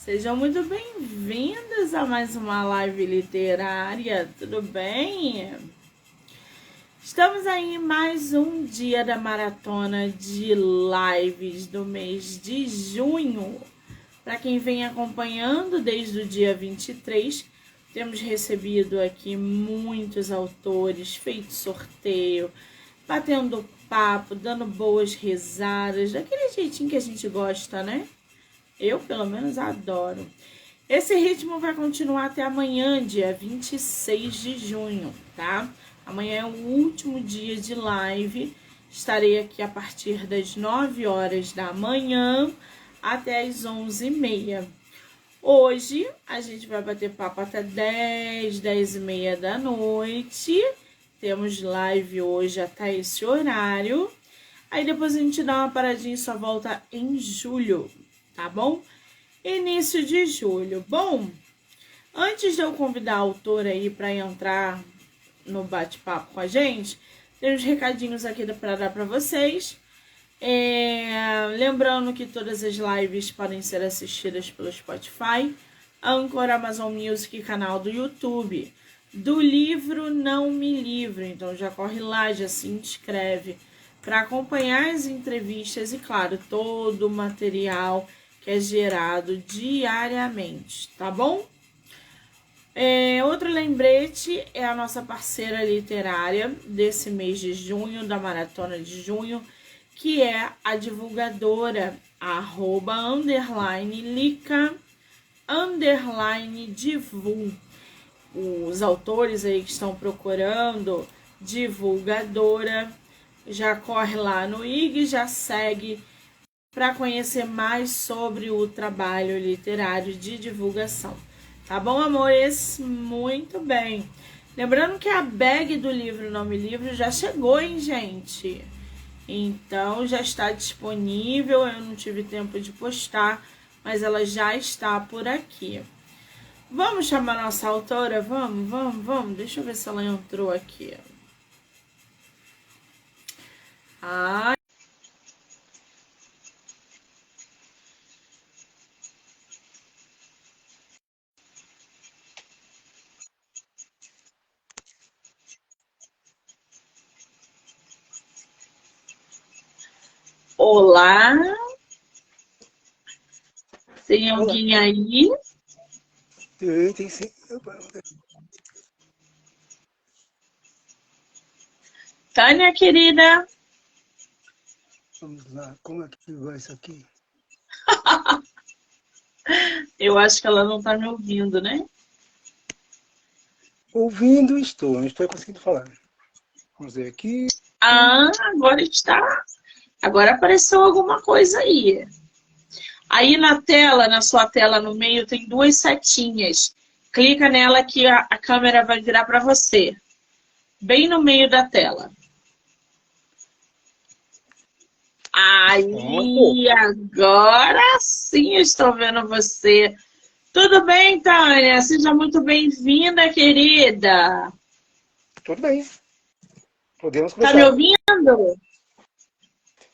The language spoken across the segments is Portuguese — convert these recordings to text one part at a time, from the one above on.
Sejam muito bem-vindos a mais uma live literária, tudo bem? Estamos aí em mais um dia da maratona de lives do mês de junho. Para quem vem acompanhando desde o dia 23, temos recebido aqui muitos autores, feito sorteio, batendo papo, dando boas risadas, daquele jeitinho que a gente gosta, né? Eu, pelo menos, adoro. Esse ritmo vai continuar até amanhã, dia 26 de junho, tá? Amanhã é o último dia de live. Estarei aqui a partir das 9 horas da manhã até as 11h30. Hoje, a gente vai bater papo até 10, 10h30 da noite. Temos live hoje até esse horário. Aí depois a gente dá uma paradinha e só volta em julho, tá bom? Início de julho. Bom, antes de eu convidar a autora aí para entrar no bate-papo com a gente, tem uns recadinhos aqui para dar para vocês. Lembrando que todas as lives podem ser assistidas pelo Spotify, Anchor, Amazon Music e canal do YouTube. Do livro Não Me Livro. Então já corre lá, já se inscreve para acompanhar as entrevistas e, claro, todo o material que é gerado diariamente, tá bom? Outro lembrete é a nossa parceira literária desse mês de junho, da Maratona de Junho, que é a divulgadora @lica_divu. Os autores aí que estão procurando divulgadora, já corre lá no IG, já segue para conhecer mais sobre o trabalho literário de divulgação. Tá bom, amores? Muito bem. Lembrando que a bag do livro Não Me Livro já chegou, hein, gente? Então, já está disponível. Eu não tive tempo de postar, mas ela já está por aqui. Vamos chamar nossa autora? Vamos. Deixa eu ver se ela entrou aqui. Olá. Tem alguém aí? Tem sim. Tânia, querida. Vamos lá, como é que vai isso aqui? Eu acho que ela não tá me ouvindo, né? Ouvindo estou, não estou conseguindo falar. Vamos ver aqui. Agora está. Agora apareceu alguma coisa aí. Aí na tela, na sua tela no meio, tem duas setinhas. Clica nela que a câmera vai virar para você. Bem no meio da tela. Aí, agora sim estou vendo você. Tudo bem, Tânia? Seja muito bem-vinda, querida. Tudo bem. Podemos Tá começar. me ouvindo?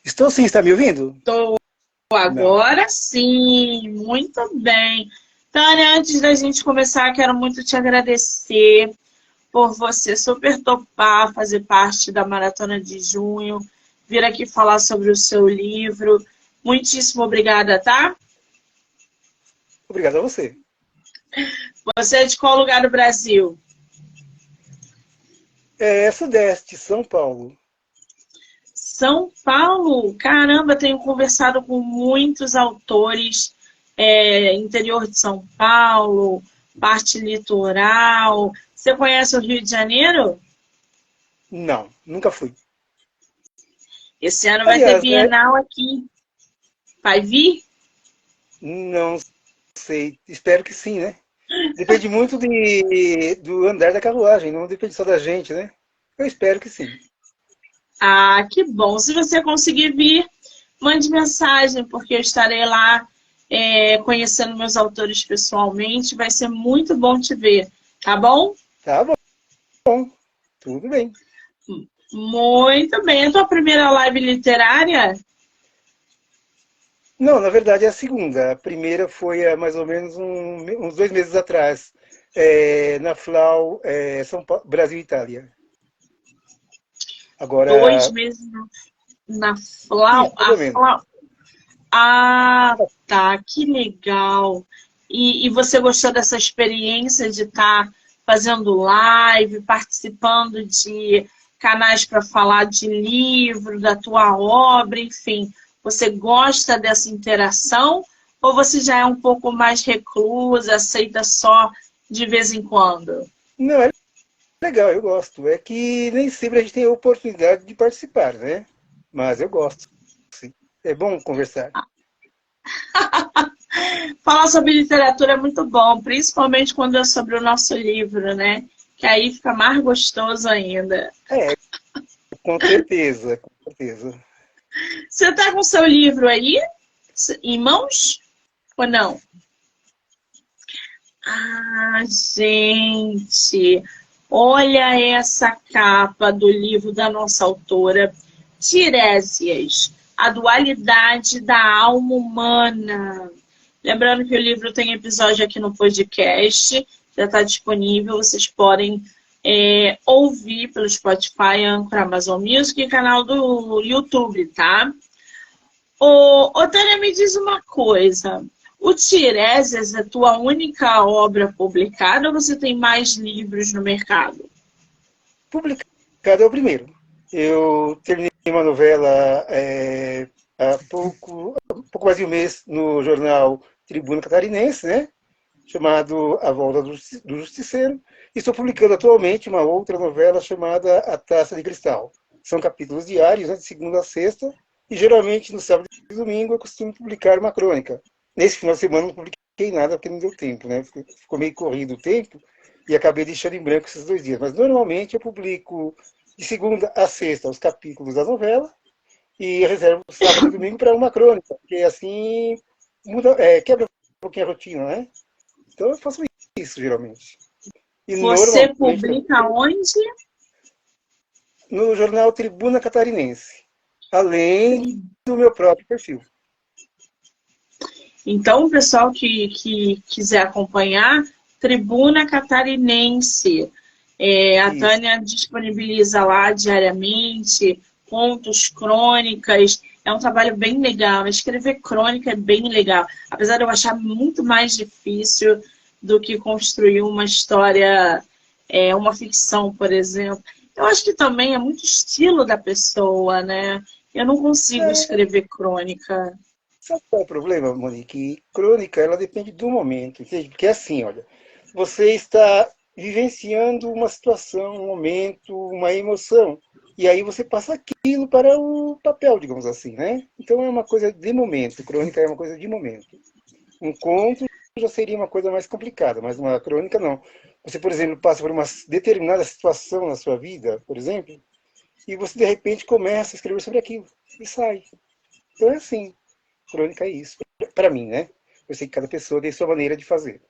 Estou sim, está me ouvindo? Estou agora. Não. Sim, muito bem. Tânia, antes da gente começar, quero muito te agradecer por você super topar fazer parte da Maratona de Junho, vir aqui falar sobre o seu livro. Muitíssimo obrigada, tá? Obrigado a você. Você é de qual lugar do Brasil? Sudeste, São Paulo. São Paulo? Caramba, tenho conversado com muitos autores, interior de São Paulo, parte litoral. Você conhece o Rio de Janeiro? Não, nunca fui. Esse ano vai ter Bienal aqui. Vai vir? Não sei, espero que sim, né? Depende muito do andar da carruagem, não depende só da gente, né? Eu espero que sim. Ah, que bom. Se você conseguir vir, mande mensagem, porque eu estarei lá conhecendo meus autores pessoalmente. Vai ser muito bom te ver, tá bom? Tá bom. Tudo bem. Muito bem. É a tua primeira live literária? Não, na verdade é a segunda. A primeira foi há mais ou menos uns 2 meses atrás, na FLAU, São Paulo, Brasil e Itália. Dois Agora, meses na Flau. isso, mais ou menos. Ah, tá, que legal. E você gostou dessa experiência de estar fazendo live, participando de canais para falar de livro, da tua obra, enfim. Você gosta dessa interação ou você já é um pouco mais reclusa, aceita só de vez em quando? Não, é legal, eu gosto. É que nem sempre a gente tem a oportunidade de participar, né? Mas eu gosto, sim. É bom conversar. Falar sobre literatura é muito bom, principalmente quando é sobre o nosso livro, né? Que aí fica mais gostoso ainda. É, com certeza, com certeza. Você tá com o seu livro aí em mãos ou não? Ah, gente, olha essa capa do livro da nossa autora, Tiresias, A Dualidade da Alma Humana. Lembrando que o livro tem episódio aqui no podcast, já está disponível, vocês podem ouvir pelo Spotify, Anchor, Amazon Music e canal do YouTube, tá? Ô, Tânia, me diz uma coisa. O Tiresias é tua única obra publicada ou você tem mais livros no mercado? Publicado é o primeiro. Eu terminei uma novela há pouco mais de um mês no jornal Tribuna Catarinense, né? Chamado A Volta do Justiceiro. E estou publicando atualmente uma outra novela chamada A Taça de Cristal. São capítulos diários, né, de segunda a sexta, e geralmente no sábado e domingo eu costumo publicar uma crônica. Nesse final de semana não publiquei nada porque não deu tempo, né? Ficou meio corrido o tempo e acabei deixando em branco esses 2 dias. Mas normalmente eu publico de segunda a sexta os capítulos da novela e reservo sábado e domingo para uma crônica, porque assim quebra um pouquinho a rotina, né? Então eu faço isso geralmente. E Você normalmente publica onde? no jornal Tribuna Catarinense, além do meu próprio perfil. Então, o pessoal que quiser acompanhar, Tribuna Catarinense. A Isso. Tânia disponibiliza lá diariamente contos, crônicas. É um trabalho bem legal. Escrever crônica é bem legal. Apesar de eu achar muito mais difícil do que construir uma história, uma ficção, por exemplo. Eu acho que também é muito estilo da pessoa, né? Eu não consigo É, escrever crônica. sabe qual é o problema, Monique? Crônica, ela depende do momento, entende? Porque é assim, olha, você está vivenciando uma situação, um momento, uma emoção, e aí você passa aquilo para o papel, digamos assim, né? Então é uma coisa de momento, crônica é uma coisa de momento. Um conto já seria uma coisa mais complicada, mas uma crônica não. Você, por exemplo, passa por uma determinada situação na sua vida, por exemplo, e você de repente começa a escrever sobre aquilo e sai. Então é assim, crônica é isso. Para mim, né? Eu sei que cada pessoa tem sua maneira de fazer,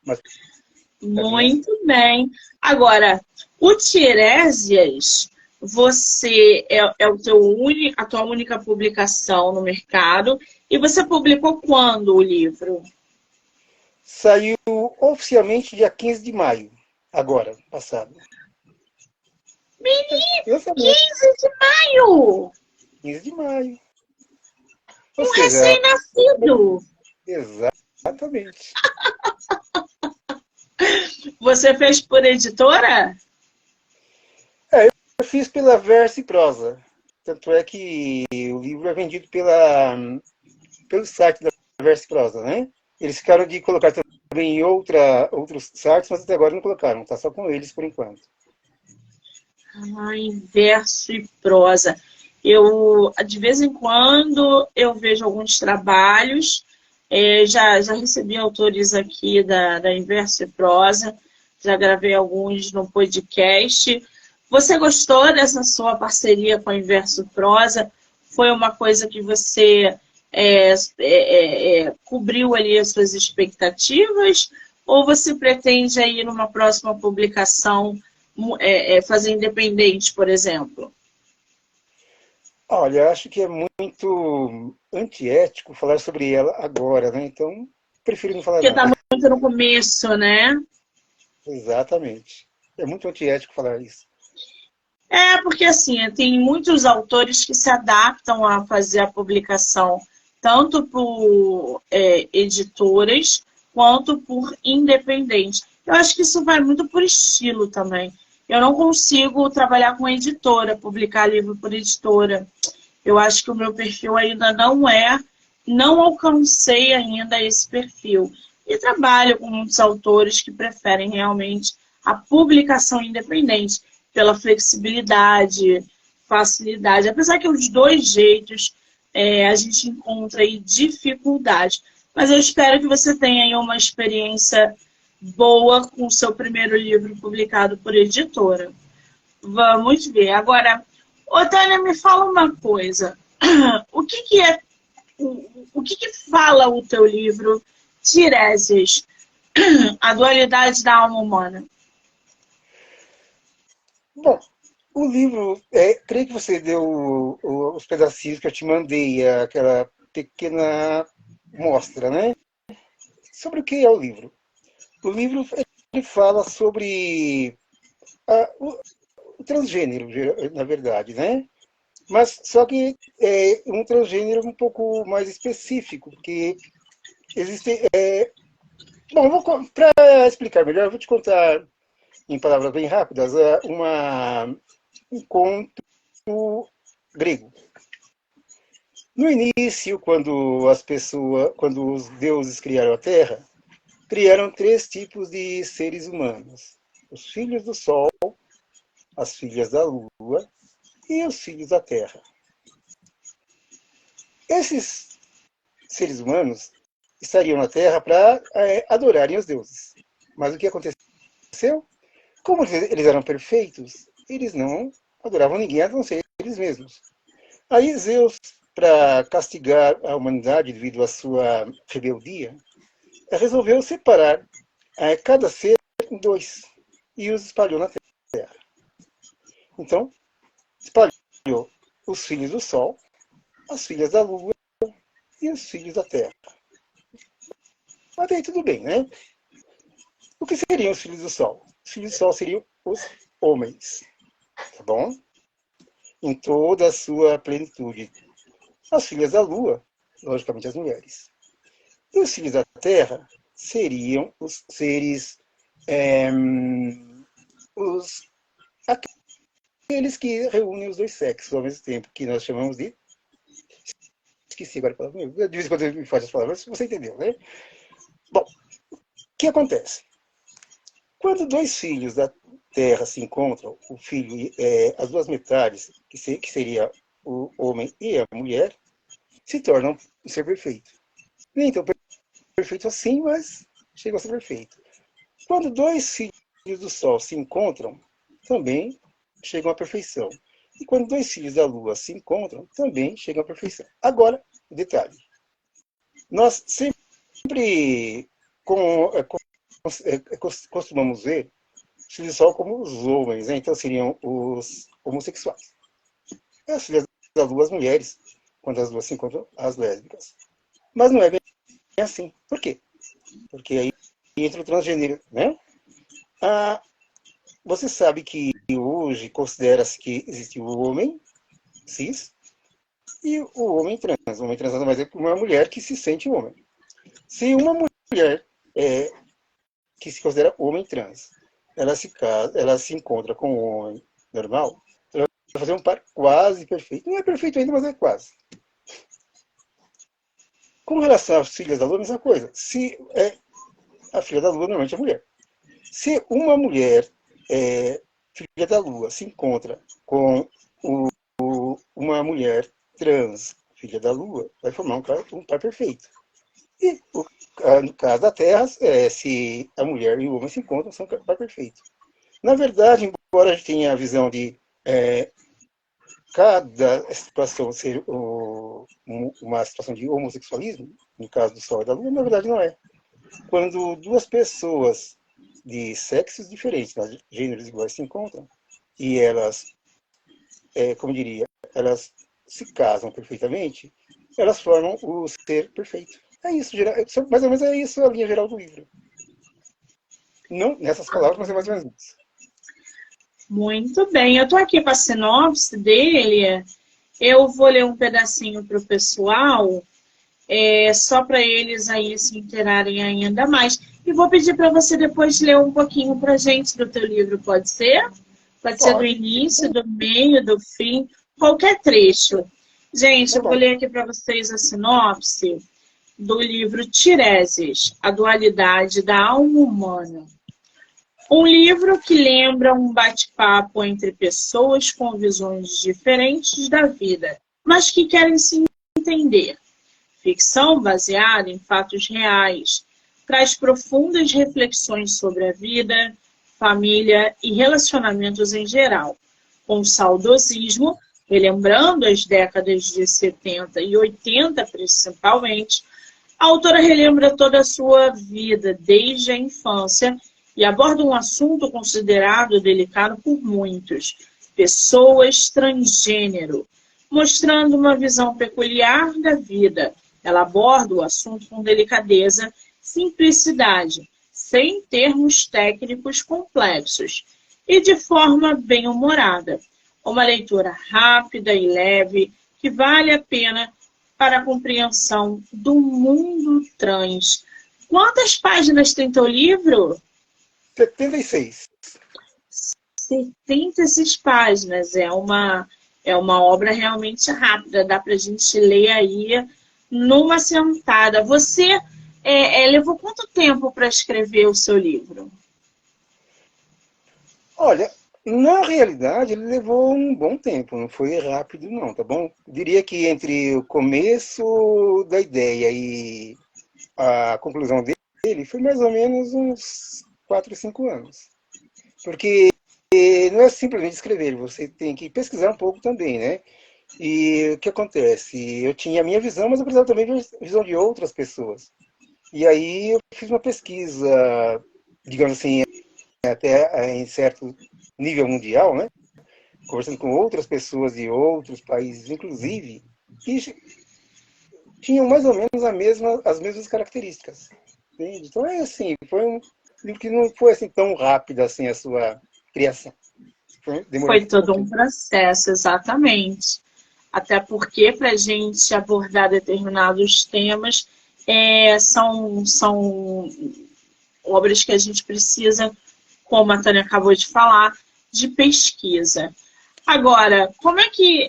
mas para mim é assim. Muito bem. Agora, o Tiresias, você é o a tua única publicação no mercado e você publicou quando o livro? Saiu oficialmente dia 15 de maio, agora, passado. Menino, Lançamento, 15 de maio! 15 de maio. Ou Um seja, recém-nascido! exatamente. Você fez por editora? Eu fiz pela Verso e Prosa. Tanto é que o livro é vendido pelo site da Verso e Prosa, né? Eles ficaram de colocar também em outros sites, mas até agora não colocaram. Tá só com eles por enquanto. Ai, verso e prosa. Eu, de vez em quando, eu vejo alguns trabalhos. Já recebi autores aqui da Inverso e Prosa, já gravei alguns no podcast. Você gostou dessa sua parceria com a Inverso Prosa? Foi uma coisa que você cobriu ali as suas expectativas? Ou você pretende aí numa próxima publicação fazer independente, por exemplo? Olha, acho que é muito antiético falar sobre ela agora, né? Então, prefiro não falar Porque está nada. muito no começo, né? Exatamente. É muito antiético falar isso. É, porque assim, tem muitos autores que se adaptam a fazer a publicação, tanto por editoras, quanto por independentes. Eu acho que isso vai muito por estilo também. Eu não consigo trabalhar com editora, publicar livro por editora. Eu acho que o meu perfil ainda não alcancei ainda esse perfil. E trabalho com muitos autores que preferem realmente a publicação independente, pela flexibilidade, facilidade. Apesar que os dois jeitos a gente encontra aí dificuldade. Mas eu espero que você tenha aí uma experiência boa com o seu primeiro livro publicado por editora. Vamos ver. Agora, Otânia, me fala uma coisa. O que, que é o que, que fala o teu livro Tiresias, a dualidade da alma humana? Bom, o livro, creio que você deu os pedacinhos que eu te mandei, aquela pequena mostra, né? Sobre o que é o livro? O livro ele fala sobre o transgênero, na verdade, né? Mas só que é um transgênero um pouco mais específico, porque existe. Bom, para explicar melhor, eu vou te contar em palavras bem rápidas um conto grego. No início, quando os deuses criaram a Terra, criaram três tipos de seres humanos: os filhos do Sol, as filhas da Lua e os filhos da Terra. Esses seres humanos estariam na Terra para adorarem os deuses. Mas o que aconteceu? Como eles eram perfeitos, eles não adoravam ninguém a não ser eles mesmos. Aí Zeus, para castigar a humanidade devido à sua rebeldia, resolveu separar cada ser em dois e os espalhou na Terra. Então, espalhou os filhos do Sol, as filhas da Lua e os filhos da Terra. Até aí tudo bem, né? O que seriam os filhos do Sol? Os filhos do Sol seriam os homens, tá bom? Em toda a sua plenitude. As filhas da Lua, logicamente as mulheres. E os filhos da Terra seriam os seres, é, os, aqueles que reúnem os dois sexos ao mesmo tempo, que nós chamamos de... Esqueci agora a palavra. De vez em quando eu me faz as palavras, você entendeu, né? Bom, o que acontece? Quando dois filhos da Terra se encontram, o filho, as duas metades, que seria o homem e a mulher, se tornam um ser perfeito. Nem tão perfeito assim, mas chega a ser perfeito. Quando dois filhos do Sol se encontram, também chegam à perfeição. E quando dois filhos da Lua se encontram, também chegam à perfeição. Agora, detalhe. Nós sempre costumamos ver os filhos do Sol como os homens, né? Então seriam os homossexuais. E as filhas da Lua, as mulheres, quando as duas se encontram, as lésbicas. Mas não é bem assim. Por quê? Porque aí entra o transgênero, né? Você sabe que hoje considera-se que existe o homem cis e o homem trans. O homem trans nada mais é que uma mulher que se sente homem. Se uma mulher que se considera homem trans, ela se encontra com um homem normal, ela vai fazer um par quase perfeito. Não é perfeito ainda, mas é quase. Com relação às filhas da Lua, a mesma coisa. Se a filha da Lua normalmente é mulher. Se uma mulher filha da Lua se encontra com uma mulher trans, filha da Lua, vai formar um par perfeito. E no caso da Terra, se a mulher e o homem se encontram, são um par perfeito. Na verdade, embora a gente tenha a visão de cada situação ser uma situação de homossexualismo, no caso do Sol e da Lua, na verdade não é. Quando duas pessoas de sexos diferentes, mas gêneros iguais se encontram, e elas, como diria, elas se casam perfeitamente, elas formam o ser perfeito. É isso, mais ou menos é isso a linha geral do livro. Não nessas palavras, mas é mais ou menos isso. Muito bem, eu estou aqui com a sinopse dele. Eu vou ler um pedacinho para o pessoal, só para eles aí se inteirarem ainda mais. E vou pedir para você depois ler um pouquinho para a gente do teu livro, pode ser? Pode ser do início, do meio, do fim, qualquer trecho. Gente, eu vou ler aqui para vocês a sinopse do livro Tireses, a dualidade da alma humana. Um livro que lembra um bate-papo entre pessoas com visões diferentes da vida, mas que querem se entender. Ficção baseada em fatos reais, traz profundas reflexões sobre a vida, família e relacionamentos em geral, com saudosismo, relembrando as décadas de 70 e 80 principalmente. A autora relembra toda a sua vida desde a infância e aborda um assunto considerado delicado por muitos, pessoas transgênero, mostrando uma visão peculiar da vida. Ela aborda o assunto com delicadeza, simplicidade, sem termos técnicos complexos e de forma bem-humorada. Uma leitura rápida e leve que vale a pena para a compreensão do mundo trans. Quantas páginas tem teu livro? 76. 76 páginas. É uma obra realmente rápida. Dá para a gente ler aí numa sentada. Você levou quanto tempo para escrever o seu livro? Olha, na realidade, ele levou um bom tempo, não foi rápido não, tá bom? Diria que entre o começo da ideia e a conclusão dele foi mais ou menos uns 4, 5 anos. Porque não é simplesmente escrever, você tem que pesquisar um pouco também, né? E o que acontece? Eu tinha a minha visão, mas eu precisava também de visão de outras pessoas. E aí eu fiz uma pesquisa, digamos assim, até em certo nível mundial, né? Conversando com outras pessoas de outros países, inclusive, que tinham mais ou menos as mesmas características. Entende? Então é assim, foi um livro que não foi assim tão rápido assim a sua criação. Foi todo um processo, exatamente. Até porque para a gente abordar determinados temas são obras que a gente precisa, como a Tânia acabou de falar, de pesquisa. Agora, como é que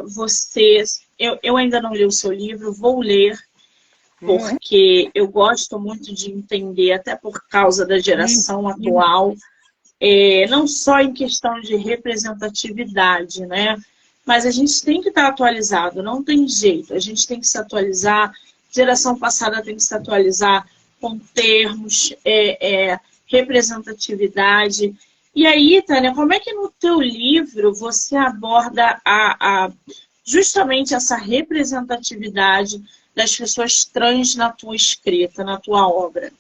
você... Eu ainda não li o seu livro, vou ler, porque eu gosto muito de entender, até por causa da geração atual, não só em questão de representatividade, né? Mas a gente tem que estar atualizado, não tem jeito. A gente tem que se atualizar, geração passada tem que se atualizar com termos, representatividade. E aí, Tânia, como é que no teu livro você aborda justamente essa representatividade das pessoas trans na tua escrita, na tua obra?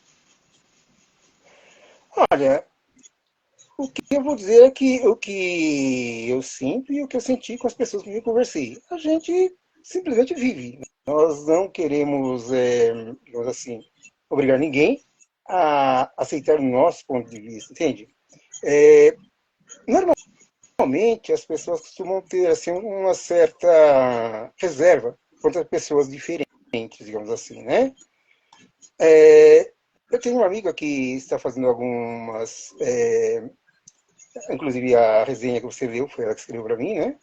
Olha, o que eu vou dizer é que o que eu sinto e o que eu senti com as pessoas com quem eu conversei. A gente simplesmente vive. Nós não queremos, digamos assim, obrigar ninguém a aceitar o nosso ponto de vista, entende? Normalmente as pessoas costumam ter assim, uma certa reserva contra pessoas diferentes, digamos assim, né? Eu tenho um amigo que está fazendo algumas... inclusive a resenha que você leu, foi ela que escreveu para mim, né?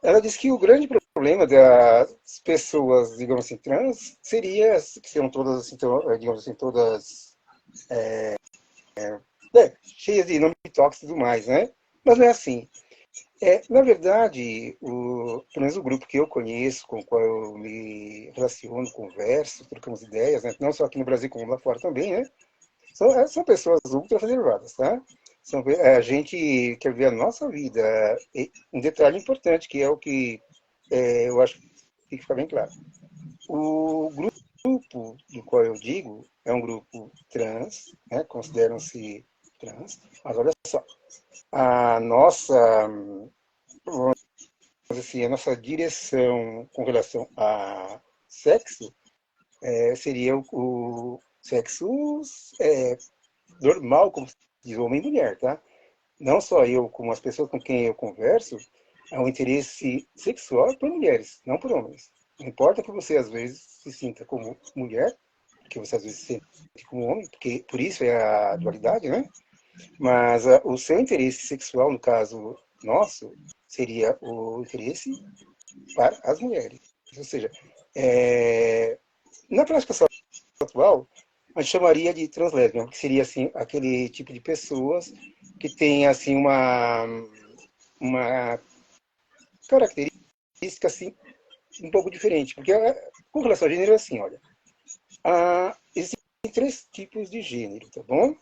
Ela disse que o grande problema das pessoas, digamos assim, trans, seria que são todas, assim, digamos assim, todas cheias de nome tóxico e tudo mais, né? Mas não é assim. Na verdade, pelo menos o grupo que eu conheço, com o qual eu me relaciono, converso, trocamos ideias, né? Não só aqui no Brasil, como lá fora também, né? São pessoas ultra reservadas, tá? A gente quer ver a nossa vida. Um detalhe importante, que é o que eu acho que tem que ficar bem claro. O grupo do qual eu digo é um grupo trans, né? Consideram-se trans, mas olha só, a nossa, vamos assim, a nossa direção com relação a sexo seria o sexo normal, como se diz, homem e mulher, tá? Não só eu, como as pessoas com quem eu converso, há um interesse sexual por mulheres, não por homens. Não importa que você, às vezes, se sinta como mulher, que você, às vezes, se sente como homem, porque por isso é a dualidade, né? Mas o seu interesse sexual, no caso nosso, seria o interesse para as mulheres. Ou seja, na classificação atual, a gente chamaria de translésbica, que seria assim, aquele tipo de pessoas que tem assim, uma característica assim, um pouco diferente. Porque com relação ao gênero, é assim, olha, existem três tipos de gênero, tá bom?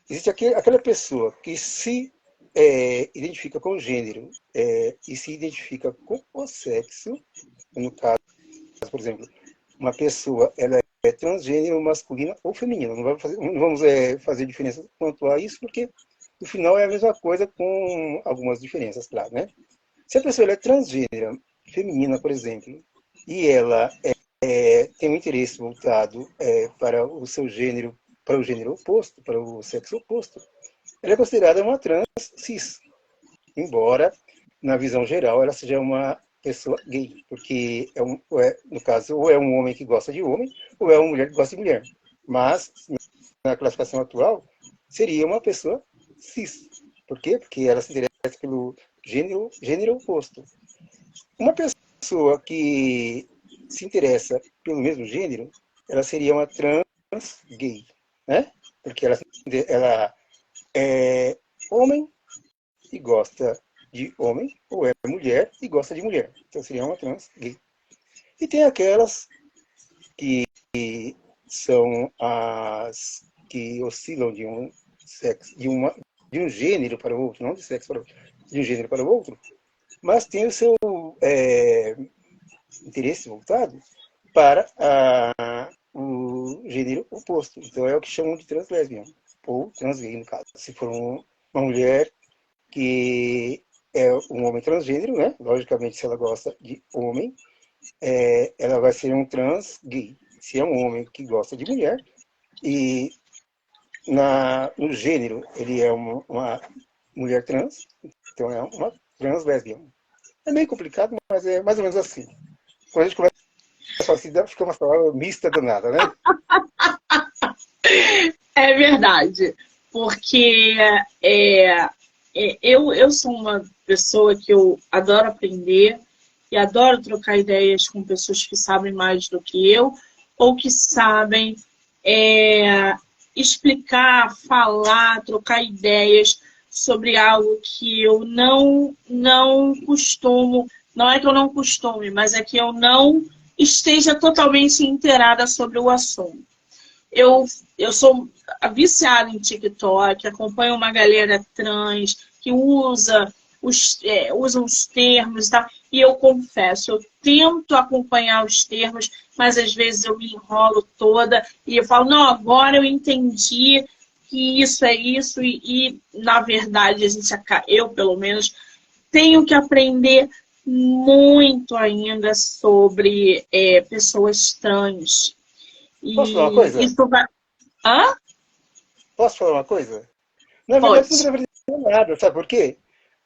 Existe aquela pessoa que se identifica com o gênero e se identifica com o sexo, no caso, por exemplo, uma pessoa ela é transgênero masculina ou feminina. Não vamos fazer diferença quanto a isso, porque no final é a mesma coisa com algumas diferenças, claro, né? Se a pessoa ela é transgênero feminina, por exemplo, e ela tem um interesse voltado para o seu gênero, para o gênero oposto, para o sexo oposto, ela é considerada uma trans cis, embora na visão geral ela seja uma pessoa gay, porque no caso ou é um homem que gosta de homem ou é uma mulher que gosta de mulher. Mas na classificação atual seria uma pessoa cis. Por quê? Porque ela se interessa pelo gênero oposto. Uma pessoa que se interessa pelo mesmo gênero, ela seria uma trans gay, né? Porque ela é homem e gosta de homem, ou é mulher e gosta de mulher. Então seria uma trans gay. E tem aquelas que são as que oscilam de um sexo, de um gênero para o outro, não de sexo para o outro, de um gênero para o outro, mas tem o seu interesse voltado para o gênero oposto. Então é o que chamam de translésbica, ou transgay, no caso. Se for uma mulher que é um homem transgênero, né? Logicamente, se ela gosta de homem, ela vai ser um trans gay. Se é um homem que gosta de mulher, e no gênero ele é uma mulher trans, então é uma trans lésbica. É meio complicado, mas é mais ou menos assim. Quando a gente começa assim, fica uma palavra mista danada, né? É verdade, porque eu sou uma pessoa que eu adoro aprender e adoro trocar ideias com pessoas que sabem mais do que eu ou que sabem é, explicar, falar, trocar ideias sobre algo que eu não costumo, não é que eu não costume, mas é que eu não esteja totalmente inteirada sobre o assunto. Eu sou viciada em TikTok, acompanho uma galera trans que usa os termos e tal. E eu confesso, eu tento acompanhar os termos, mas às vezes eu me enrolo toda e eu falo, não, agora eu entendi que isso é isso na verdade, eu pelo menos tenho que aprender muito ainda sobre pessoas trans. Posso falar uma E coisa? isso vai. Hã? Posso falar uma coisa? Na verdade, você Pode. não deveria dizer nada, sabe por quê?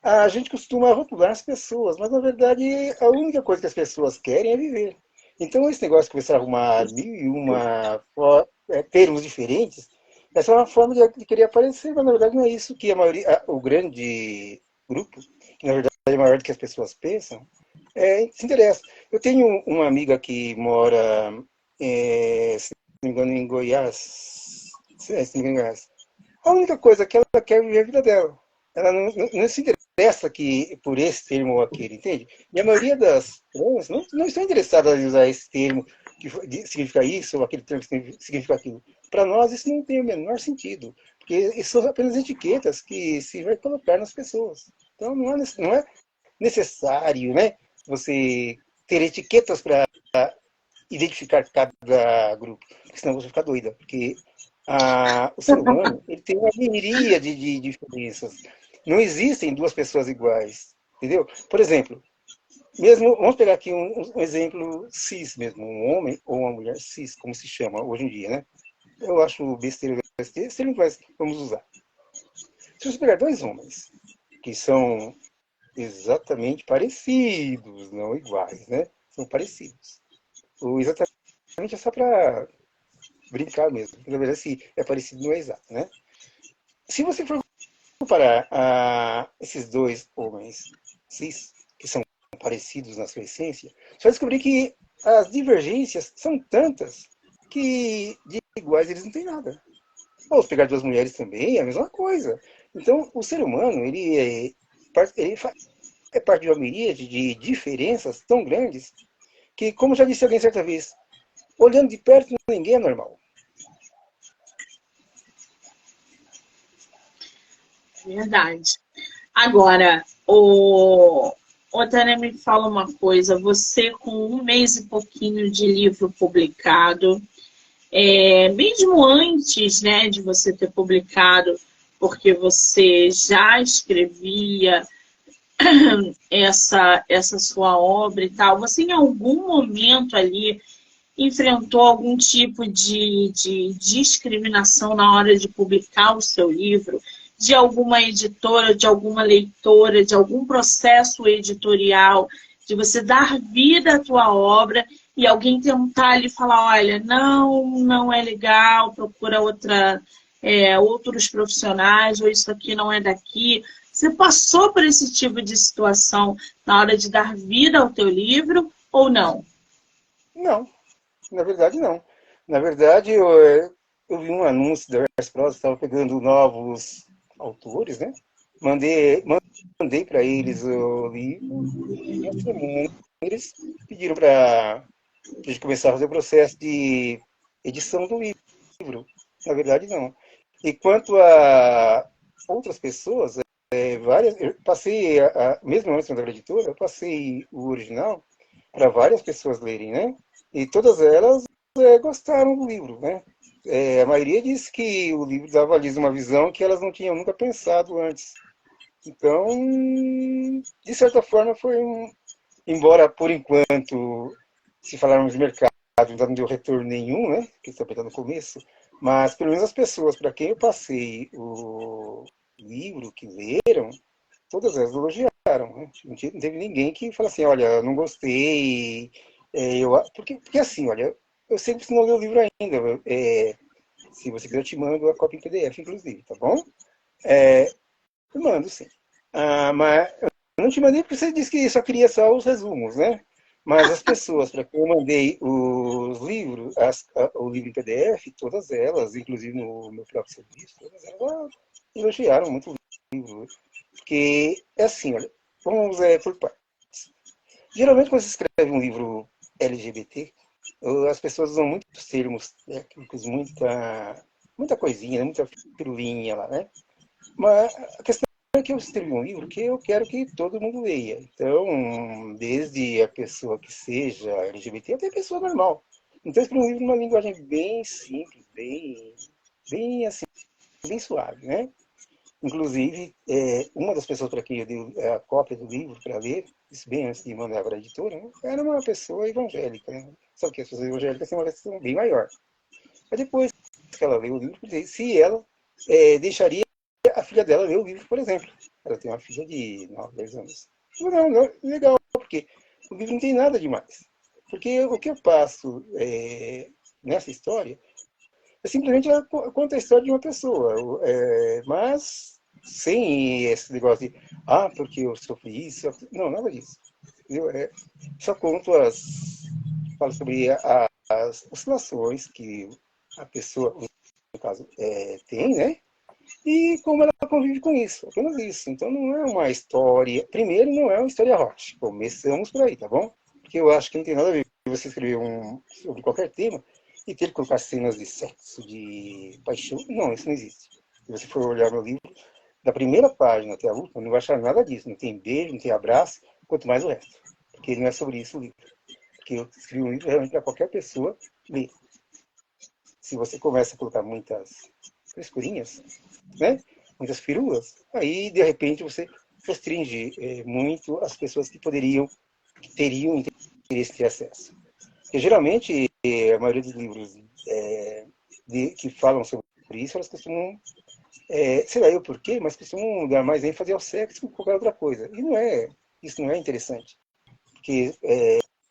A gente costuma rotular as pessoas, mas na verdade a única coisa que as pessoas querem é viver. Então esse negócio de começar a arrumar mil e uma termos diferentes, é só uma forma de querer aparecer, mas na verdade não é isso que a maioria, o grande grupo, que na verdade é maior do que as pessoas pensam, se interessa. Eu tenho uma amiga que mora, se não me engano, em Goiás, se não me engano, em Goiás. A única coisa que ela quer é viver a vida dela. Ela não se interessa por esse termo ou aquele, entende? E a maioria das trans não estão interessadas em usar esse termo que significa isso ou aquele termo que significa aquilo. Para nós isso não tem o menor sentido, porque isso são apenas etiquetas que se vai colocar nas pessoas. Então não é necessário, né, você ter etiquetas para identificar cada grupo, porque senão você fica doida, porque o ser humano ele tem uma miríade de diferenças. Não existem duas pessoas iguais, entendeu? Por exemplo, Mesmo, vamos pegar aqui um exemplo cis mesmo, um homem ou uma mulher cis, como se chama hoje em dia, né? Eu acho besteira, besteira, mas vamos usar. Se você pegar dois homens que são exatamente parecidos, não iguais, né? São parecidos. O exatamente é só para brincar mesmo. Na verdade, se é parecido, não é exato, né? Se você for comparar esses dois homens cis, que são parecidos na sua essência, você vai descobrir que as divergências são tantas que de iguais eles não têm nada. Ou se pegar duas mulheres também, é a mesma coisa. Então, o ser humano, ele é parte de uma miríade de diferenças tão grandes que, como já disse alguém certa vez, olhando de perto, ninguém é normal. Verdade. Agora, o Tânia me fala uma coisa, você com um mês e pouquinho de livro publicado, mesmo antes, né, de você ter publicado, porque você já escrevia essa sua obra e tal, você em algum momento ali enfrentou algum tipo de discriminação na hora de publicar o seu livro, de alguma editora, de alguma leitora, de algum processo editorial, de você dar vida à tua obra e alguém tentar lhe falar, olha, não é legal, procura outros profissionais, ou isso aqui não é daqui. Você passou por esse tipo de situação na hora de dar vida ao teu livro ou não? Não, na verdade, não. Na verdade, eu vi um anúncio da Press, estava pegando novos autores, né? Mandei, mandei para eles o livro e em uma semana eles pediram para a gente começar a fazer o processo de edição do livro. Na verdade, não. E quanto a outras pessoas, várias, eu passei, mesmo antes da editora, eu passei o original para várias pessoas lerem, né? E todas elas gostaram do livro, né? A maioria disse que o livro dava a lhes uma visão que elas não tinham nunca pensado antes. Então, de certa forma, embora por enquanto, se falarmos de mercado, ainda não deu retorno nenhum, né? Que está pegando no começo, mas pelo menos as pessoas para quem eu passei o livro, que leram, todas elas elogiaram. Né? Não teve ninguém que fala assim, olha, não gostei. Porque assim, olha, eu sempre não li o livro ainda. Se você quiser, eu te mando a cópia em PDF, inclusive, tá bom? Eu mando, sim. Mas eu não te mandei porque você disse que só queria só os resumos, né? Mas as pessoas para quem eu mandei os livros, o livro em PDF, todas elas, inclusive no meu próprio serviço, todas elas elogiaram muito o livro. Porque é assim, olha, vamos por partes. Geralmente, quando você escreve um livro LGBT, as pessoas usam muitos termos técnicos, muita coisinha, né? Muita pirulinha lá, né? Mas a questão é que eu escrevi um livro que eu quero que todo mundo leia. Então, desde a pessoa que seja LGBT até a pessoa normal. Então, eu escrevi um livro numa linguagem bem simples, bem assim, bem suave, né? Inclusive, uma das pessoas para quem eu dei a cópia do livro para ler, isso bem antes de mandar para a editora, né, era uma pessoa evangélica. Né? Só que as pessoas evangélicas têm uma questão bem maior. Mas depois que ela leu o livro, se ela deixaria a filha dela ler o livro, por exemplo. Ela tem uma filha de 9, 10 anos. Não, legal, porque o livro não tem nada demais. Porque o que eu passo nessa história simplesmente ela conta a história de uma pessoa, mas sem esse negócio de, porque eu sofri isso. Não, nada disso. Só conto falo sobre as oscilações que a pessoa, no caso, tem, né? E como ela convive com isso, apenas isso. Então não é uma história, primeiro não é uma história hot, começamos por aí, tá bom? Porque eu acho que não tem nada a ver você escrever sobre qualquer tema e ter que colocar cenas de sexo, de paixão. Não, isso não existe. Se você for olhar meu livro, da primeira página até a última, não vai achar nada disso. Não tem beijo, não tem abraço, quanto mais o resto. Porque não é sobre isso o livro. Porque eu escrevi um livro realmente para qualquer pessoa ler. Se você começa a colocar muitas frescurinhas, né? Muitas firulas, aí de repente você restringe muito as pessoas que poderiam que teriam interesse de acesso. Porque, geralmente, a maioria dos livros que falam sobre isso, elas costumam, sei lá eu por quê, mas costumam dar mais ênfase ao sexo que qualquer outra coisa. E isso não é interessante. Porque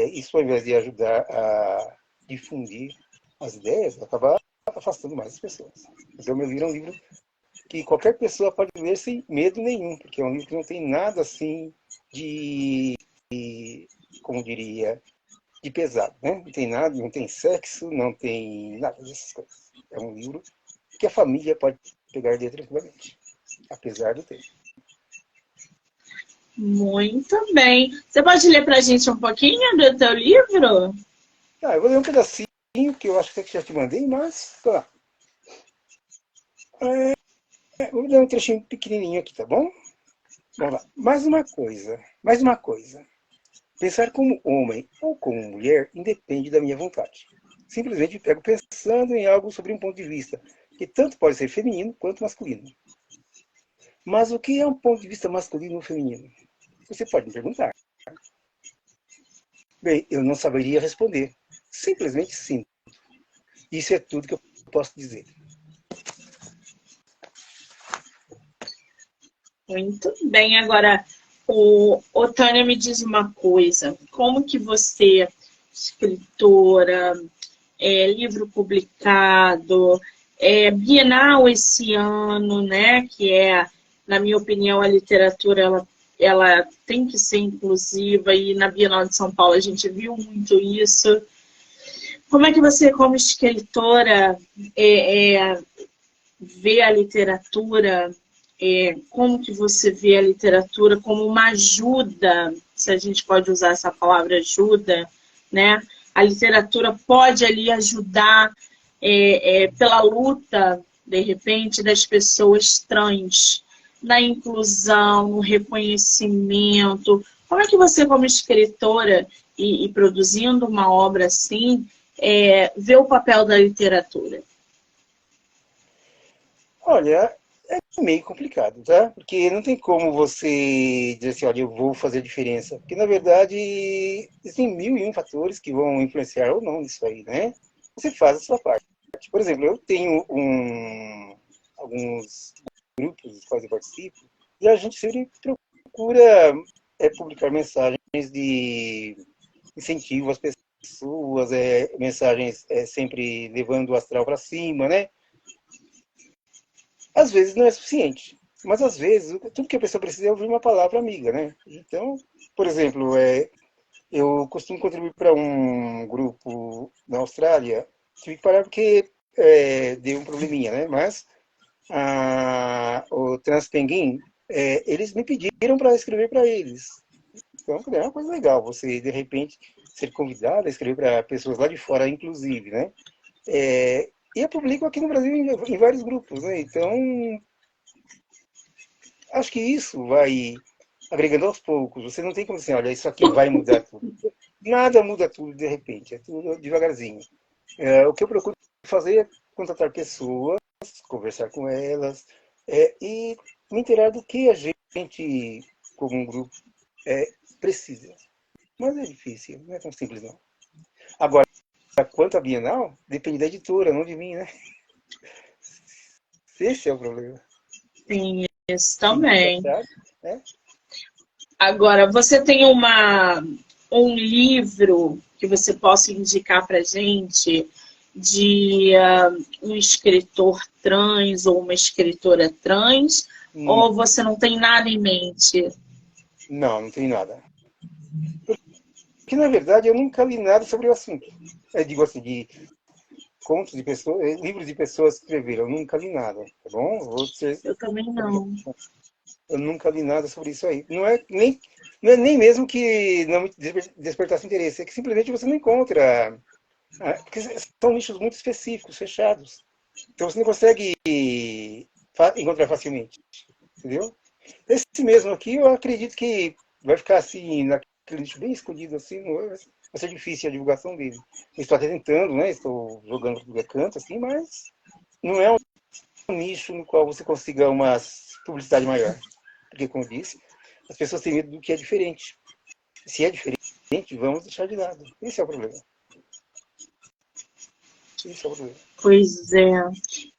isso, ao invés de ajudar a difundir as ideias, acaba afastando mais as pessoas. Então, meu livro é um livro que qualquer pessoa pode ler sem medo nenhum, porque é um livro que não tem nada assim como diria, de pesado, né? Não tem nada, não tem sexo, não tem nada dessas coisas. É um livro que a família pode pegar dele tranquilamente, apesar do tempo. Muito bem. Você pode ler para a gente um pouquinho do teu livro? Eu vou ler um pedacinho, que eu acho que já te mandei, mas tô lá. Vou ler um trechinho pequenininho aqui, tá bom? Vamos lá. Mais uma coisa. Pensar como homem ou como mulher independe da minha vontade. Simplesmente me pego pensando em algo sobre um ponto de vista que tanto pode ser feminino quanto masculino. Mas o que é um ponto de vista masculino ou feminino? Você pode me perguntar. Bem, eu não saberia responder. Simplesmente sim. Isso é tudo que eu posso dizer. Muito bem. Agora, o Tânia, me diz uma coisa. Como que você, escritora, livro publicado, Bienal esse ano, né? Que na minha opinião, a literatura ela tem que ser inclusiva, e na Bienal de São Paulo a gente viu muito isso. Como é que você, como escritora, vê a literatura? Como que você vê a literatura como uma ajuda, se a gente pode usar essa palavra ajuda, né? A literatura pode ali ajudar pela luta, de repente, das pessoas trans, na inclusão, no reconhecimento. Como é que você, como escritora e produzindo uma obra assim, vê o papel da literatura? Olha, é meio complicado, tá? Porque não tem como você dizer assim, olha, eu vou fazer diferença. Porque, na verdade, existem 1001 fatores que vão influenciar ou não nisso aí, né? Você faz a sua parte. Por exemplo, eu tenho alguns grupos dos quais eu participo, e a gente sempre procura publicar mensagens de incentivo às pessoas, mensagens sempre levando o astral para cima, né? Às vezes não é suficiente, mas às vezes tudo que a pessoa precisa é ouvir uma palavra amiga, né? Então, por exemplo, eu costumo contribuir para um grupo na Austrália, tive que parar porque deu um probleminha, né? Mas o Transpenguin, eles me pediram para escrever para eles. Então, é uma coisa legal você, de repente, ser convidado a escrever para pessoas lá de fora, inclusive, né? E eu publico aqui no Brasil em vários grupos, né? Então, acho que isso vai agregando aos poucos. Você não tem como dizer, olha, isso aqui vai mudar tudo. Nada muda tudo de repente, é tudo devagarzinho. O que eu procuro fazer é contratar pessoas, conversar com elas e me inteirar do que a gente, como um grupo, precisa. Mas é difícil, não é tão simples não. Agora, quanto à Bienal, depende da editora, não de mim, né? Esse é o problema. Sim, isso Se ninguém também. achar, né? Agora, você tem um livro que você possa indicar para gente de um escritor trans ou uma escritora trans, ou você não tem nada em mente? Não, não tem nada. Porque, na verdade, eu nunca li nada sobre o assunto. Digo assim, de contos de pessoas, livros de pessoas que escreveram. Eu nunca li nada, tá bom? Eu também não. Eu nunca li nada sobre isso aí. Não é nem mesmo que não me despertasse interesse, é que simplesmente você não encontra. Porque são nichos muito específicos, fechados. Então você não consegue encontrar facilmente. Entendeu? Esse mesmo aqui, eu acredito que vai ficar assim, naquele nicho bem escondido, assim, vai ser difícil a divulgação dele. Eu estou até tentando, né? Estou jogando para tudo canto, assim, mas não é um nicho no qual você consiga uma publicidade maior. Porque, como eu disse, as pessoas têm medo do que é diferente. Se é diferente, vamos deixar de lado. Esse é o problema. Esse é o problema. Pois é.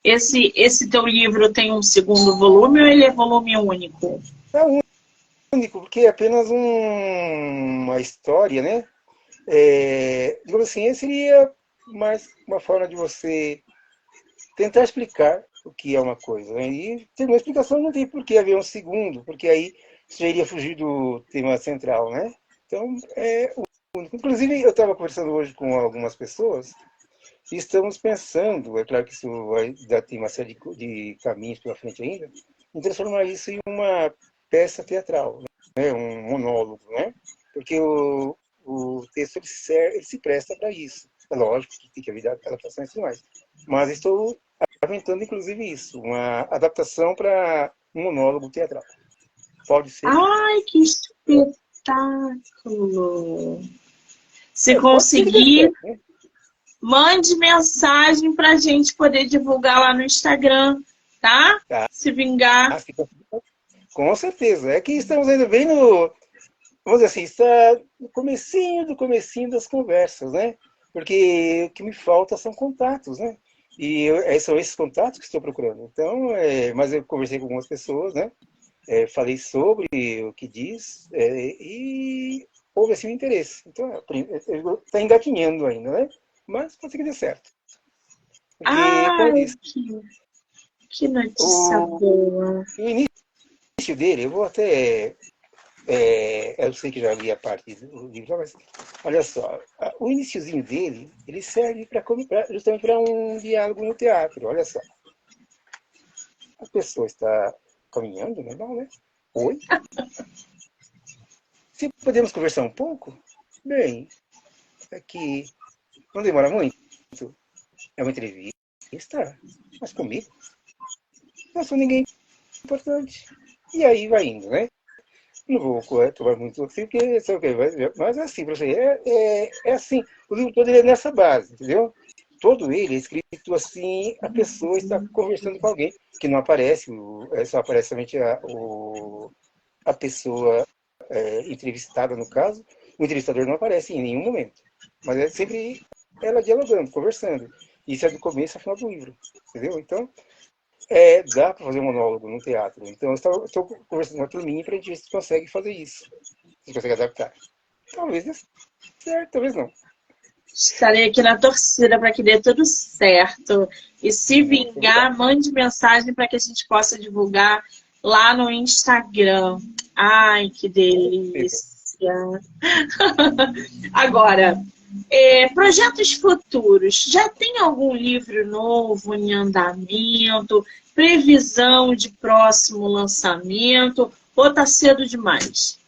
Esse teu livro tem um segundo volume ou ele é volume único? É único, porque é apenas uma história, né? Digamos assim, seria mais uma forma de você tentar explicar o que é uma coisa, né? E ter uma explicação não tem por que haver um segundo, porque aí você iria fugir do tema central, né? Então, é único. Inclusive, eu estava conversando hoje com algumas pessoas e estamos pensando, é claro que isso vai dar tem uma série de caminhos pela frente ainda, em transformar isso em uma peça teatral, né? Um monólogo, né? Porque o texto ele se presta para isso. É lógico que tem que haver adaptações e tudo mais. Mas estou aventando, inclusive, isso, uma adaptação para um monólogo teatral. Pode ser? Ai, que espetáculo! Se Pode ser que dê conseguir, certo, né? mande mensagem para a gente poder divulgar lá no Instagram, tá? Tá, Se vingar. com certeza. É que estamos ainda bem no, vamos dizer assim, está no comecinho do comecinho das conversas, né? Porque o que me falta são contatos, né? E são esses contatos que estou procurando. Então, mas eu conversei com algumas pessoas, né? Falei sobre o que diz e houve assim um interesse. Então, está engatinhando ainda, né? Mas pode ser que dê certo. Porque, como eu Ai, disse, que notícia o, boa. o início dele, eu vou até eu sei que já li a parte do livro, mas olha só, o iniciozinho dele, ele serve justamente para um diálogo no teatro. Olha só, a pessoa está caminhando, normal, né? Oi? Se podemos conversar um pouco? Bem, aqui não demora muito. É uma entrevista, mas comigo não sou ninguém importante. E aí vai indo, né? Não vou tomar muito assim, porque sei o que, mas é assim, para você, é assim, o livro todo ele é nessa base, entendeu? Todo ele é escrito assim, a pessoa está conversando com alguém, que não aparece, só aparece somente a pessoa entrevistada, no caso, o entrevistador não aparece em nenhum momento, mas é sempre ela dialogando, conversando. Isso é do começo ao final do livro, entendeu? Então, dá para fazer um monólogo no teatro. Então, eu estou conversando com uma turminha para a gente ver se consegue fazer isso. Se consegue adaptar. Talvez dê certo, talvez não. Estarei aqui na torcida para que dê tudo certo. E se Muito obrigado. vingar, mande mensagem para que a gente possa divulgar lá no Instagram. Ai, que delícia! Agora, projetos futuros. Já tem algum livro novo em andamento? Previsão de próximo lançamento? Ou está cedo demais?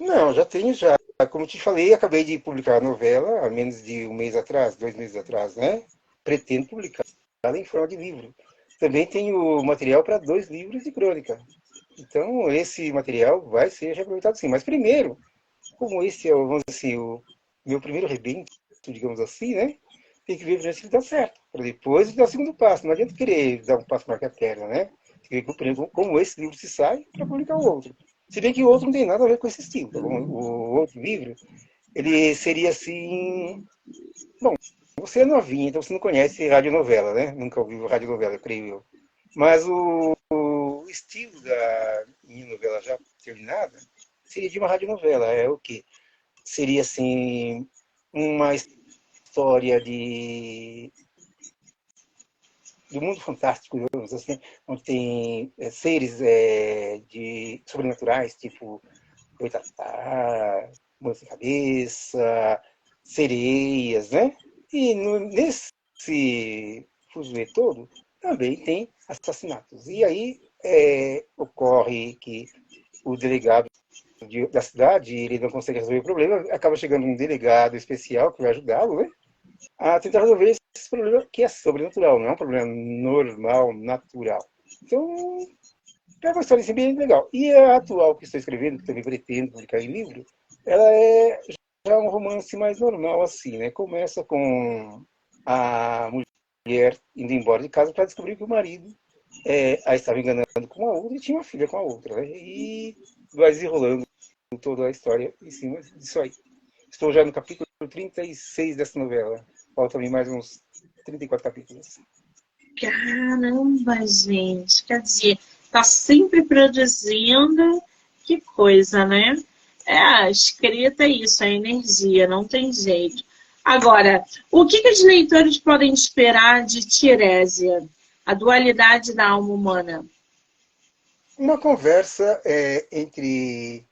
Não, já tenho já. Como te falei, acabei de publicar a novela há menos de um mês atrás, 2 meses atrás, né? Pretendo publicar ela em forma de livro. Também tenho material para 2 livros de crônica. Então, esse material vai ser reaproveitado sim. Mas primeiro, como esse é, vamos dizer assim, o meu primeiro rebento, digamos assim, né? Tem que ver se dá certo, para depois dar o segundo passo. Não adianta querer dar um passo marca a perna, né? Tem que ver como esse livro se sai para publicar o outro. Se bem que o outro não tem nada a ver com esse estilo. Tá bom? O outro livro, ele seria assim... Bom, você é novinha, então você não conhece radionovela, né? Nunca ouviu radionovela, creio eu. Mas o estilo da minha novela já terminada seria de uma radionovela. É o quê? Seria assim uma história do mundo fantástico, digamos assim, onde tem seres sobrenaturais, tipo boitatá, monstro de cabeça, sereias, né? E nesse fuzuê todo também tem assassinatos. E aí ocorre que o delegado da cidade, ele não consegue resolver o problema, acaba chegando um delegado especial que vai ajudá-lo, né? A tentar resolver esse problema que é sobrenatural, não é um problema normal, natural. Então, é uma história assim, bem legal. E a atual que estou escrevendo, que também pretendo publicar em livro, ela é já um romance mais normal, assim, né? Começa com a mulher indo embora de casa para descobrir que o marido a estava enganando com a outra e tinha uma filha com a outra, né? E vai desenrolando toda a história em cima disso aí. Estou já no capítulo 36 dessa novela. Faltam-me mais uns 34 capítulos. Caramba, gente. Quer dizer, tá sempre produzindo. Que coisa, né? A escrita é isso, é energia, não tem jeito. Agora, o que os leitores podem esperar de Tirésia, a dualidade da alma humana? Uma conversa entre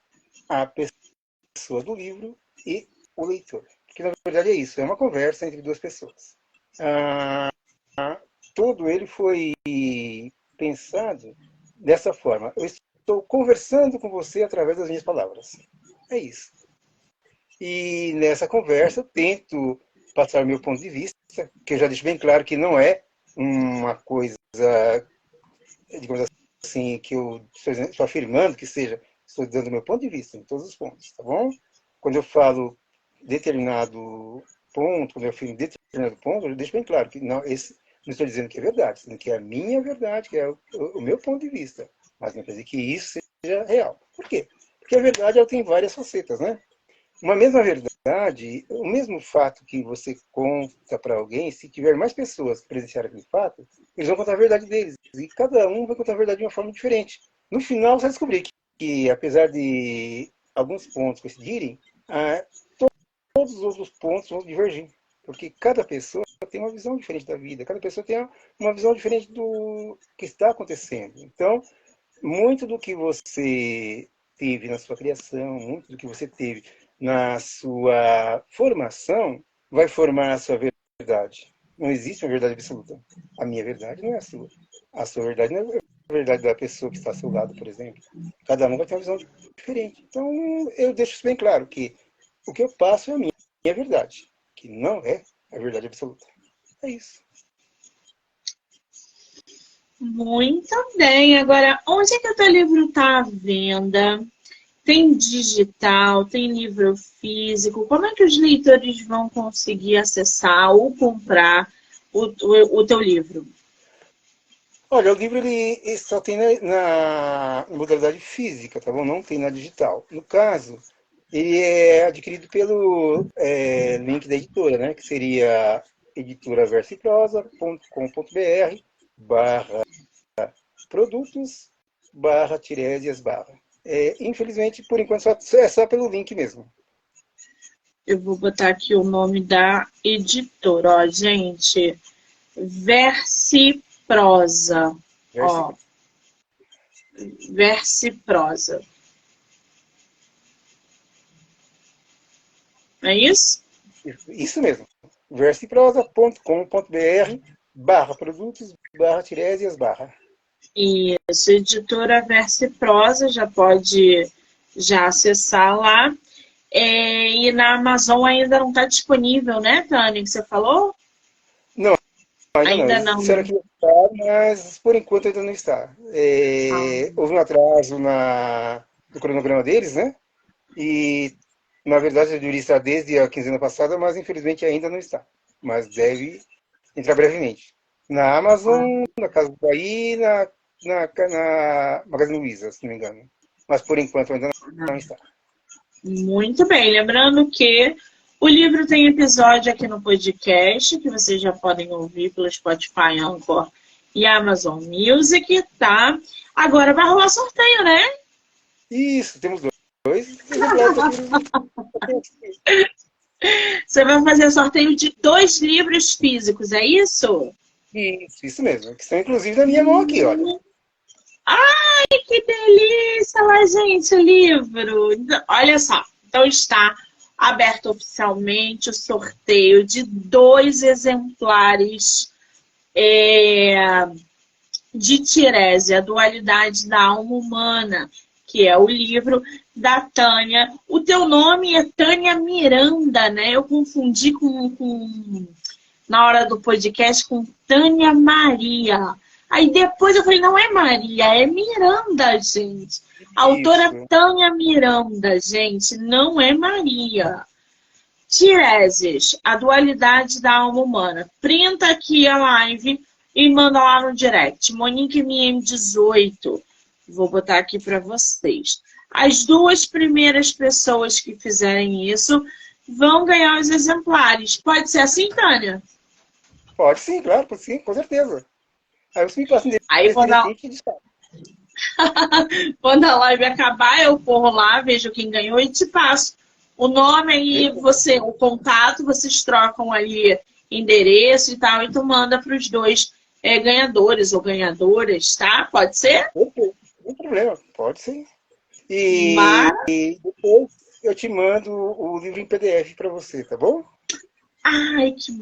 a pessoa do livro e o leitor. Porque, na verdade, é isso. É uma conversa entre duas pessoas. Todo ele foi pensado dessa forma. Eu estou conversando com você através das minhas palavras. É isso. E nessa conversa eu tento passar o meu ponto de vista, que eu já deixo bem claro que não é uma coisa, digamos assim, que eu estou afirmando que seja, estou dando o meu ponto de vista em todos os pontos, tá bom? Quando eu falo determinado ponto, quando eu afirmo determinado ponto, eu deixo bem claro que não estou dizendo que é verdade, estou dizendo que é a minha verdade, que é o meu ponto de vista, mas não quer dizer que isso seja real. Por quê? Porque a verdade ela tem várias facetas, né? Uma mesma verdade, o mesmo fato que você conta para alguém, se tiver mais pessoas que presenciarem aquele fato, eles vão contar a verdade deles. E cada um vai contar a verdade de uma forma diferente. No final, você vai descobrir que apesar de alguns pontos coincidirem, todos os outros pontos vão divergir. Porque cada pessoa tem uma visão diferente da vida, cada pessoa tem uma visão diferente do que está acontecendo. Então, muito do que você teve na sua criação, muito do que você teve na sua formação, vai formar a sua verdade. Não existe uma verdade absoluta. A minha verdade não é a sua. A sua verdade não é a verdade da pessoa que está ao seu lado, por exemplo. Cada um vai ter uma visão diferente. Então, eu deixo isso bem claro, que o que eu passo é a minha verdade, que não é a verdade absoluta. É isso. Muito bem. Agora, onde é que o teu livro está à venda? Tem digital, tem livro físico? Como é que os leitores vão conseguir acessar ou comprar o teu livro? Olha, o livro ele só tem na modalidade física, tá bom? Não tem na digital. No caso, ele é adquirido pelo link da editora, né? Que seria editoraversiprosa.com.br barra produtos barra Tiresias barra. Infelizmente, por enquanto, é só pelo link mesmo. Eu vou botar aqui o nome da editora, ó, gente. Versiprosa. Ó, Versiprosa. É isso? Isso mesmo. versiprosa.com.br barra produtos barra Tiresias barra. Isso, editora Versiprosa, já pode acessar lá. E na Amazon ainda não está disponível, né, Tânia, que você falou? Não, Ainda Eles não. disseram que ia estar, mas por enquanto ainda não está. Houve um atraso no cronograma deles, né? E, na verdade, eu deveria estar desde a quinzena passada, mas infelizmente ainda não está. Mas deve entrar brevemente. Na Amazon, na Casa do Bahia, na Magazine Luiza, se não me engano. Mas por enquanto ainda não está. Muito bem, lembrando que o livro tem episódio aqui no podcast, que vocês já podem ouvir pelo Spotify, Anchor e Amazon Music, tá? Agora vai rolar sorteio, né? Isso, temos dois. Você vai fazer sorteio de 2 livros físicos, é isso? Isso mesmo. Que estão inclusive na minha mão aqui, olha. Ai, que delícia! Lá, gente, o livro. Olha só, então está aberto oficialmente o sorteio de 2 exemplares de Tirésia, a dualidade da alma humana, que é o livro da Tânia. O teu nome é Tânia Miranda, né? Eu confundi na hora do podcast com Tânia Maria. Aí depois eu falei, não é Maria, é Miranda, gente. A autora Tânia Miranda, gente, não é Maria. Tiresias, a dualidade da alma humana. Printa aqui a live e manda lá no direct. Monique MM18. Vou botar aqui para vocês. As 2 primeiras pessoas que fizerem isso vão ganhar os exemplares. Pode ser assim, Tânia? Pode sim, claro, pode sim, com certeza. Aí você me passa o Aí endereço direitinho que despacho. quando a live acabar, eu corro lá, vejo quem ganhou e te passo o nome aí, você, o contato, vocês trocam ali endereço e tal, e tu manda para os dois ganhadores ou ganhadoras, tá? Pode ser? Sem problema, pode sim. Mas, E depois eu te mando o livro em PDF para você, tá bom? ai, que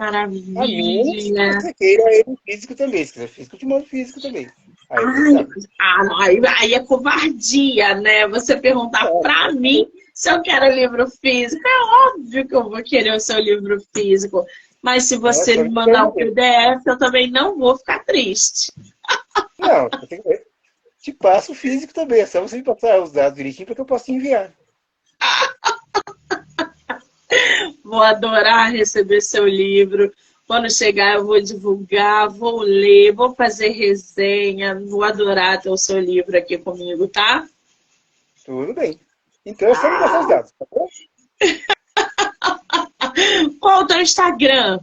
A menos que maravilha! você queira ele físico também. Se quiser físico, eu te mando físico também. Aí você Ai, sabe. não, aí é covardia, né? Você perguntar para mim se eu quero livro físico. É óbvio que eu vou querer o seu livro físico. Mas se Não, você me mandar o PDF, eu também não vou ficar triste. não, te passo o físico também. É só você me passar os dados direitinho para que eu possa te enviar. Vou adorar receber seu livro. Quando chegar, eu vou divulgar, vou ler, vou fazer resenha. Vou adorar ter o seu livro aqui comigo, tá? Tudo bem. Então é só me passar os dados, tá bom? Qual é o teu Instagram?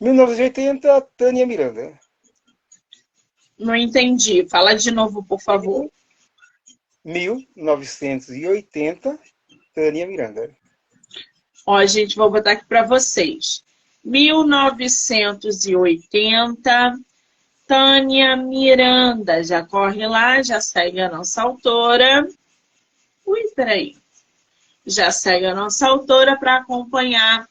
1980, Tânia Miranda. Não entendi. Fala de novo, por favor. 1980, Tânia Miranda. Ó, gente, vou botar aqui para vocês. 1980, Tânia Miranda. Já corre lá, já segue a nossa autora. Ui, peraí. Já segue a nossa autora para acompanhar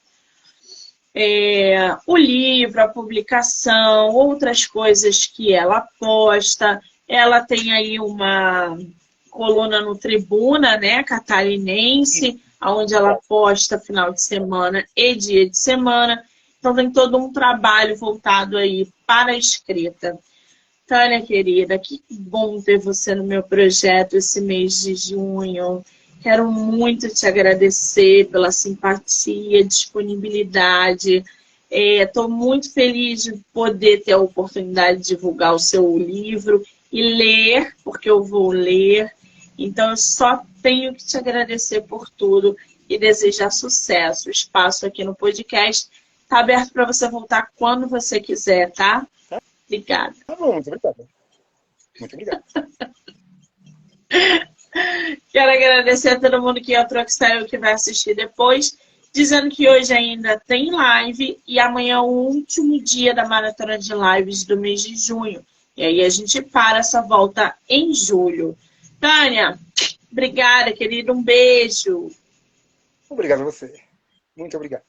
o livro, a publicação, outras coisas que ela posta. Ela tem aí uma coluna no Tribuna, né, catarinense, onde ela posta final de semana e dia de semana. Então tem todo um trabalho voltado aí para a escrita. Tânia, querida, que bom ter você no meu projeto esse mês de junho. Quero muito te agradecer pela simpatia, disponibilidade. Estou muito feliz de poder ter a oportunidade de divulgar o seu livro e ler, porque eu vou ler. Então, eu só tenho que te agradecer por tudo e desejar sucesso. O espaço aqui no podcast está aberto para você voltar quando você quiser, tá? Obrigada. Tá bom, muito obrigado. Muito obrigado. Quero agradecer a todo mundo que entrou, que saiu, que vai assistir depois. Dizendo que hoje ainda tem live e amanhã é o último dia da maratona de lives do mês de junho. E aí a gente para essa volta em julho. Tânia, obrigada, querida. Um beijo. Obrigado a você. Muito obrigado.